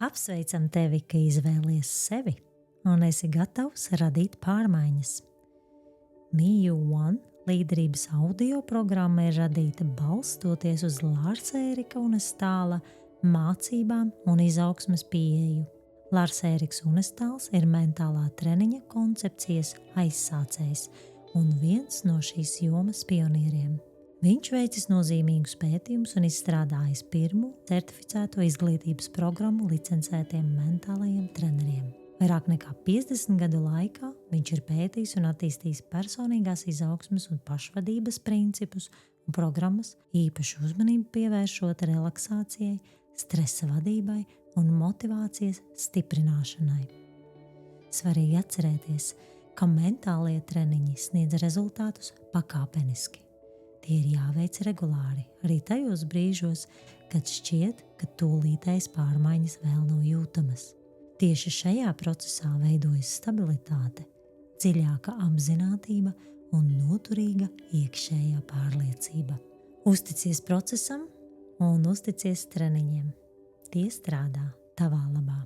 Apsveicam tevi, ka izvēlies sevi un esi gatavs radīt pārmaiņas. MeU One līderības audio programma ir radīta balstoties uz Lārsa Ērika Unestāla mācībām un izaugsmes pieeju. Lārs Ēriks Unestāls ir mentālā treniņa koncepcijas aizsācējs un viens no šīs jomas pionieriem. Viņš veicis nozīmīgus pētījumus un izstrādājis pirmo certificēto izglītības programmu licencētiem mentālajiem treneriem. Vairāk nekā 50 gadu laikā viņš ir pētījis un attīstījis personīgās izaugsmes un pašvadības principus un programmas, īpašu uzmanību pievēršot relaksācijai, stresa vadībai un motivācijas stiprināšanai. Svarīgi atcerēties, ka mentālie treniņi sniedz rezultātus pakāpeniski. Tie ir jāveic regulāri, arī tajos brīžos, kad šķiet, ka tūlītējas pārmaiņas vēl nav jūtamas. Tieši šajā procesā veidojas stabilitāte, dziļāka apzinātība un noturīga iekšējā pārliecība. Uzticies procesam un uzticies treniņiem. Tie strādā tavā labā.